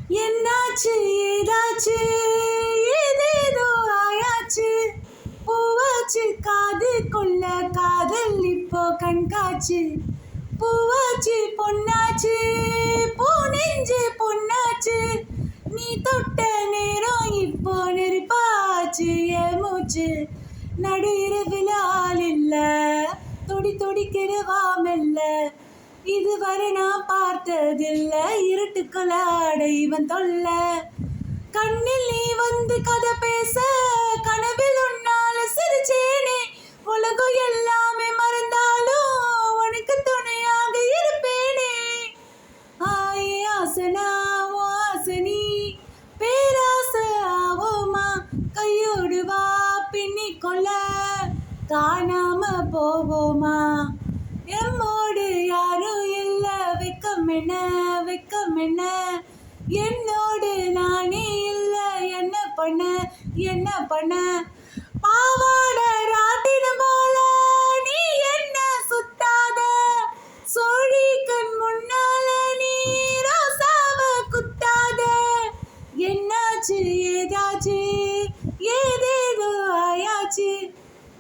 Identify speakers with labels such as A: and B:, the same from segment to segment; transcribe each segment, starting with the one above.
A: என்னாச்சு ஏதாச்சு ஏதேதோ ஆயாச்சு பூவாச்சு காது கொள்ள காதல் இப்போ கண்காட்சி பூவாச்சு பொன்னாச்சு பூ நெஞ்சு பொன்னாச்சு நீ தொட்ட நேரம் இப்போ நெருப்பாச்சு என் மூச்சு நடு இரவில் ஆள் இல்ல தொடி தொடிக்கிறவா மெல்ல இதுவரை நான் பார்த்ததில்ல இருட்டுக்குள்ள இவன் தொல்ல கண்ணில் நீ வந்து கதை பேச கனவில் உன்னால சிரிச்சேனே உலகம் எல்லாமே மறந்தாலும் உனக்கு துணையாக இருப்பேனே ஆசனா ஆசனி பேராசை ஆவோமா கையோடு வா பின்னி கொள்ள காணாம போவோமா எம்மோடு யாரும் இல்ல வெக்கம் என்ன என்னோடு நானே இல்ல என்ன பண்ண பாவாட ராட்டினம் போல நீ என்ன சுத்தாத சோழி கண் முன்னால நீ ரோசாவ குத்தாத என்னாச்சு ஏதாச்சு ஏதேதோ ஆயாச்சு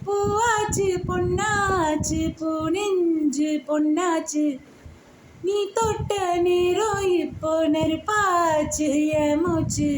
A: பூவாச்சு பொன்னாச்சு பூ நெஞ்சு பொன்னாச்சு நீ தொட்ட நேரம் இப்போ நெருப்பாச்சு என் மூச்சு